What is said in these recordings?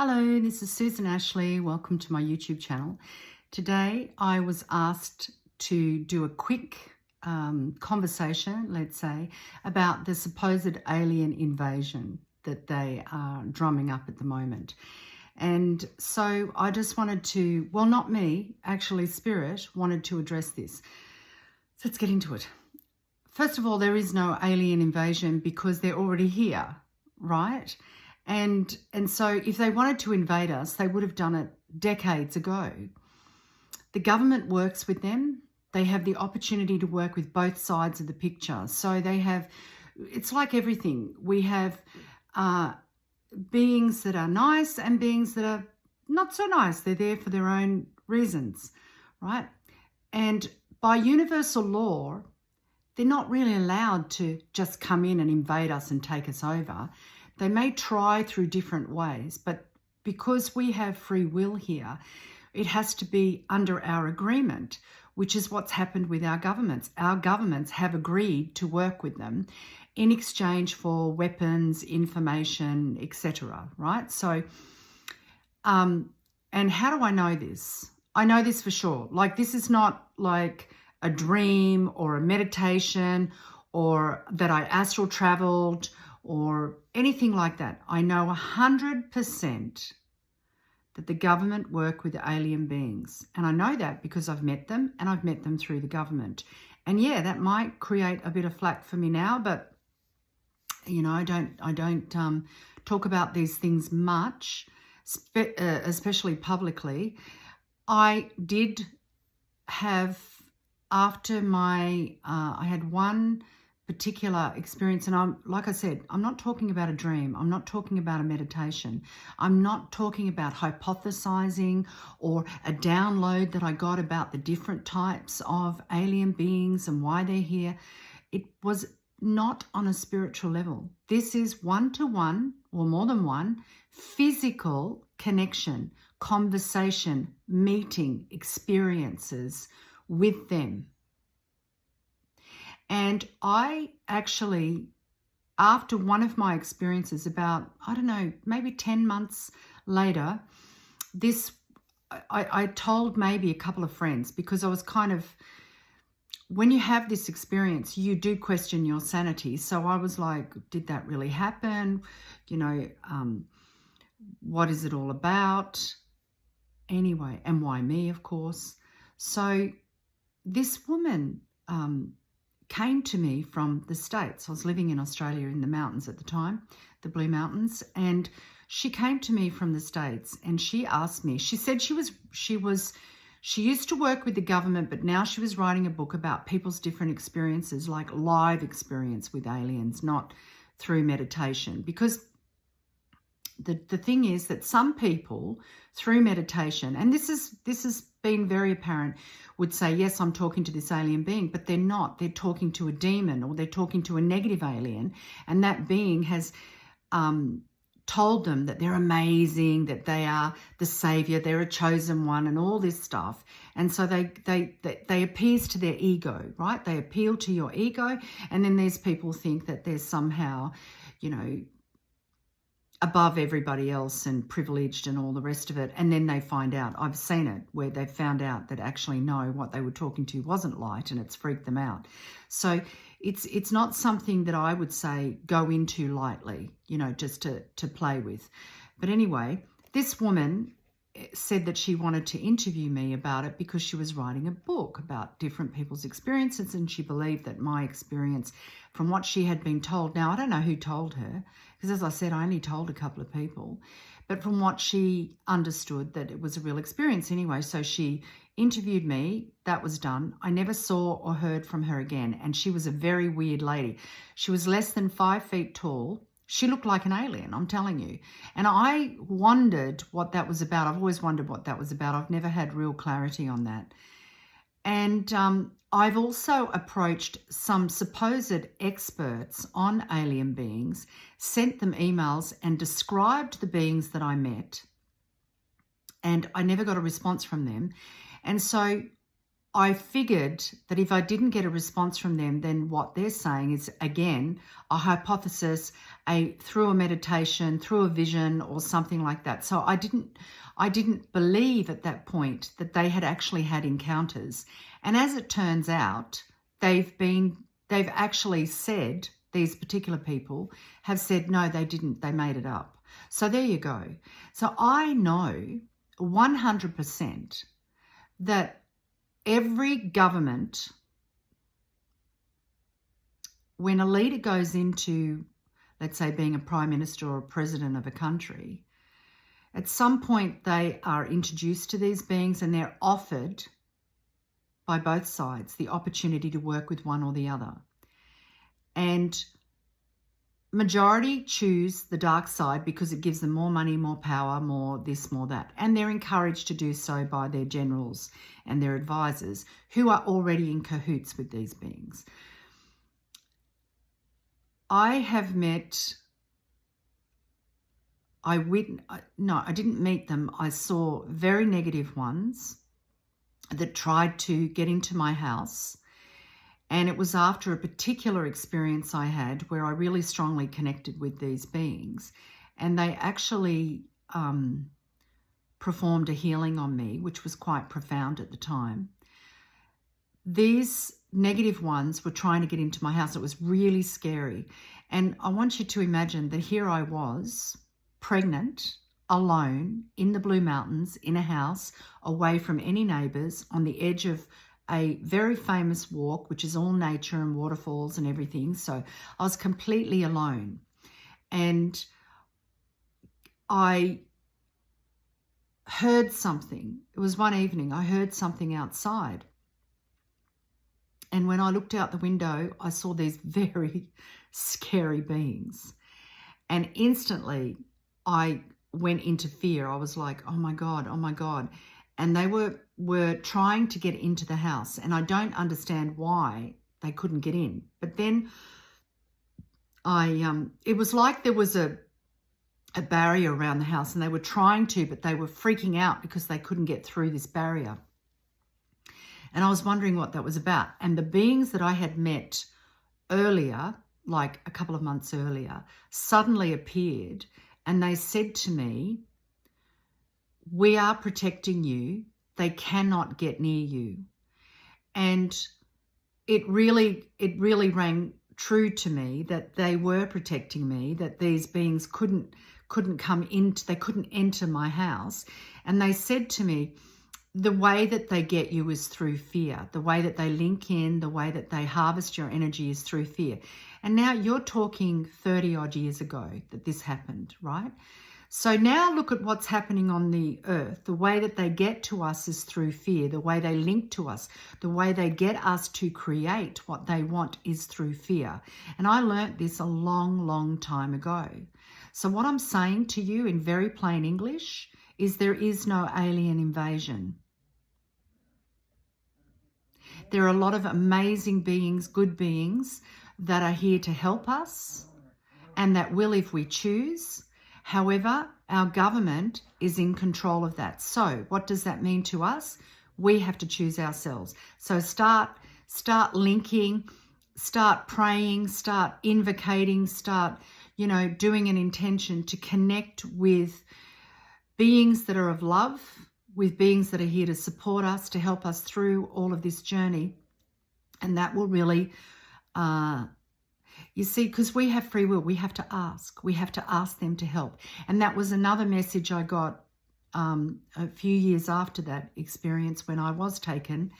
Hello, this is Susan Ashley. Welcome to my YouTube channel. Today I was asked to do a quick conversation, let's say, about the supposed alien invasion that they are drumming up at the moment. And so I just wanted to, well, not me, actually Spirit wanted to address this. So let's get into it. First of all, there is no alien invasion because they're already here, right? And so if they wanted to invade us, they would have done it decades ago. The government works with them. They have the opportunity to work with both sides of the picture. So they have, it's like everything. We have beings that are nice and beings that are not so nice. They're there for their own reasons, right? And by universal law, they're not really allowed to just come in and invade us and take us over. They may try through different ways, but because we have free will here, it has to be under our agreement, which is what's happened with our governments. Our governments have agreed to work with them in exchange for weapons, information, etc., right? So, and how do I know this? I know this for sure. Like, this is not like a dream or a meditation or that I astral traveled or anything like that. I know 100% that the government work with alien beings. And I know that because I've met them and I've met them through the government. And yeah, that might create a bit of flack for me now, but you know, I don't talk about these things much, especially publicly. I did have, after my, I had one particular experience, and like I said, I'm not talking about a dream. I'm not talking about a meditation. I'm not talking about hypothesizing or a download that I got about the different types of alien beings and why they're here. It was not on a spiritual level. This is one-to-one or more than one physical connection, conversation, meeting, experiences with them. And I actually, after one of my experiences about, I don't know, maybe 10 months later, I told maybe a couple of friends, because I was kind of, when you have this experience, you do question your sanity. So I was like, did that really happen? You know, what is it all about? Anyway, and why me, of course. So this woman came to me from the States. I was living in Australia in the mountains at the time, the Blue Mountains, and she came to me from the States and she asked me, she said she used to work with the government, but now she was writing a book about people's different experiences, like live experience with aliens, not through meditation. Because the thing is that some people through meditation, and this has been very apparent, would say, yes, I'm talking to this alien being, but they're not. They're talking to a demon, or they're talking to a negative alien, and that being has told them that they're amazing, that they are the savior, they're a chosen one, and all this stuff. And so they appease to their ego, right? They appeal to your ego, and then these people think that they're somehow, you know, above everybody else and privileged and all the rest of it. And then they find out, I've seen it, where they found out that actually no, what they were talking to wasn't light, and it's freaked them out. So it's not something that I would say go into lightly, you know, just to play with. But anyway, this woman said that she wanted to interview me about it because she was writing a book about different people's experiences, and she believed that my experience, from what she had been told, now I don't know who told her, because as I said, I only told a couple of people, but from what she understood, that it was a real experience anyway. So she interviewed me, that was done. I never saw or heard from her again, and she was a very weird lady. She was less than 5 feet tall. She looked like an alien, I'm telling you. And I wondered what that was about. I've always wondered what that was about. I've never had real clarity on that. And I've also approached some supposed experts on alien beings, sent them emails and described the beings that I met. And I never got a response from them. And so I figured that if I didn't get a response from them, then what they're saying is, again, a hypothesis, through a meditation, through a vision or something like that. So I didn't believe at that point that they had actually had encounters. And as it turns out, they've actually said, these particular people have said, no, they didn't, they made it up. So there you go. So I know 100% that every government, when a leader goes into, let's say, being a prime minister or a president of a country, at some point they are introduced to these beings and they're offered by both sides the opportunity to work with one or the other. And majority choose the dark side because it gives them more money, more power, more this, more that. And they're encouraged to do so by their generals and their advisors who are already in cahoots with these beings. I have met, I didn't meet them. I saw very negative ones that tried to get into my house. And it was after a particular experience I had where I really strongly connected with these beings. And they actually performed a healing on me, which was quite profound at the time. These negative ones were trying to get into my house. It was really scary. And I want you to imagine that here I was, pregnant, alone, in the Blue Mountains, in a house, away from any neighbours, on the edge of a very famous walk, which is all nature and waterfalls and everything. So I was completely alone. And I heard something. It was one evening, I heard something outside. And when I looked out the window, I saw these very scary beings. And instantly I went into fear. I was like, oh my God, oh my God. And they were trying to get into the house. And I don't understand why they couldn't get in. But then it was like there was a barrier around the house and they were trying to, but they were freaking out because they couldn't get through this barrier. And I was wondering what that was about. And the beings that I had met earlier, like a couple of months earlier, suddenly appeared and they said to me, we are protecting you. They cannot get near you. And it really rang true to me that they were protecting me, that these beings couldn't come into, they couldn't enter my house. And they said to me, the way that they get you is through fear. The way that they link in, the way that they harvest your energy is through fear. And now you're talking 30 odd years ago that this happened, right? So now look at what's happening on the earth. The way that they get to us is through fear. The way they link to us, the way they get us to create what they want is through fear. And I learnt this a long, long time ago. So what I'm saying to you in very plain English is there is no alien invasion. There are a lot of amazing beings, good beings, that are here to help us and that will if we choose. However, our government is in control of that. So what does that mean to us? We have to choose ourselves. So start linking, start praying, start invocating, start, doing an intention to connect with beings that are of love, with beings that are here to support us, to help us through all of this journey. And that will really, you see, because we have free will, we have to ask. We have to ask them to help. And that was another message I got a few years after that experience when I was taken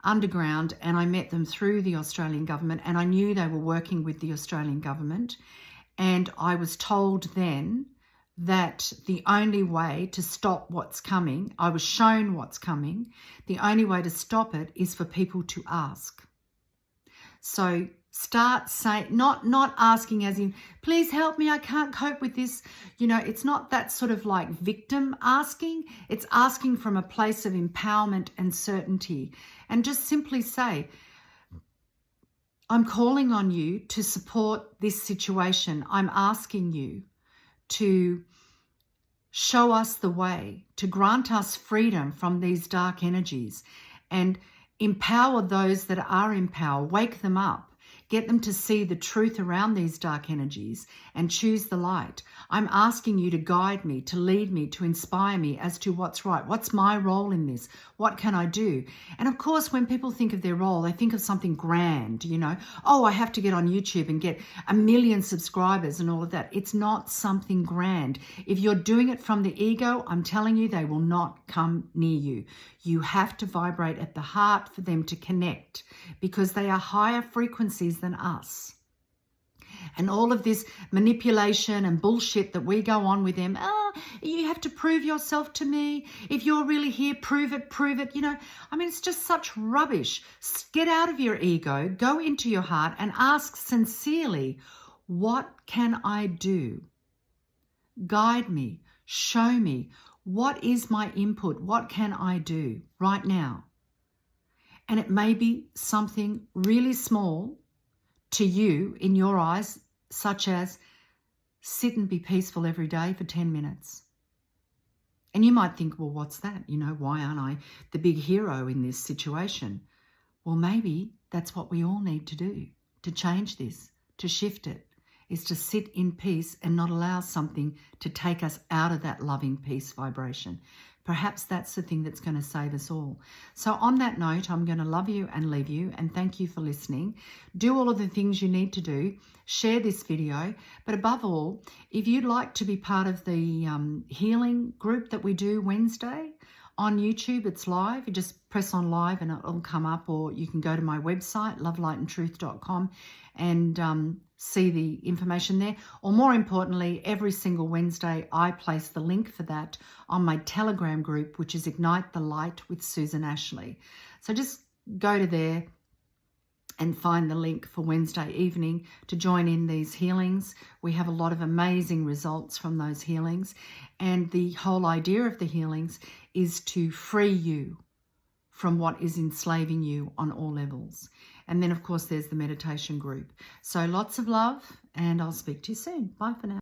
underground and I met them through the Australian government and I knew they were working with the Australian government. And I was told then that the only way to stop what's coming, I was shown what's coming, the only way to stop it is for people to ask. So start saying, not asking as in, please help me, I can't cope with this. It's not that sort of like victim asking. It's asking from a place of empowerment and certainty. And just simply say, I'm calling on you to support this situation. I'm asking you to show us the way, to grant us freedom from these dark energies. And empower those that are in power, wake them up. Get them to see the truth around these dark energies and choose the light. I'm asking you to guide me, to lead me, to inspire me as to what's right. What's my role in this? What can I do? And of course, when people think of their role, they think of something grand, you know. Oh, I have to get on YouTube and get 1 million subscribers and all of that. It's not something grand. If you're doing it from the ego, I'm telling you, they will not come near you. You have to vibrate at the heart for them to connect, because they are higher frequencies than us. And all of this manipulation and bullshit that we go on with them, you have to prove yourself to me. If you're really here, prove it. You know, I mean, it's just such rubbish. Get out of your ego, go into your heart and ask sincerely, what can I do? Guide me, show me. What is my input? What can I do right now? And it may be something really small to you in your eyes, such as sit and be peaceful every day for 10 minutes. And you might think, well, what's that? You know, why aren't I the big hero in this situation? Well, maybe that's what we all need to do to change this, to shift it, is to sit in peace and not allow something to take us out of that loving peace vibration. Perhaps that's the thing that's going to save us all. So on that note, I'm going to love you and leave you, and thank you for listening. Do all of the things you need to do. Share this video. But above all, if you'd like to be part of the healing group that we do Wednesday on YouTube, it's live. You just press on live and it'll come up, or you can go to my website, lovelightandtruth.com, and see the information there. Or more importantly, every single Wednesday, I place the link for that on my Telegram group, which is Ignite the Light with Susan Ashley. So just go to there and find the link for Wednesday evening to join in these healings. We have a lot of amazing results from those healings. And the whole idea of the healings is to free you from what is enslaving you on all levels. And then, of course, there's the meditation group. So lots of love, and I'll speak to you soon. Bye for now.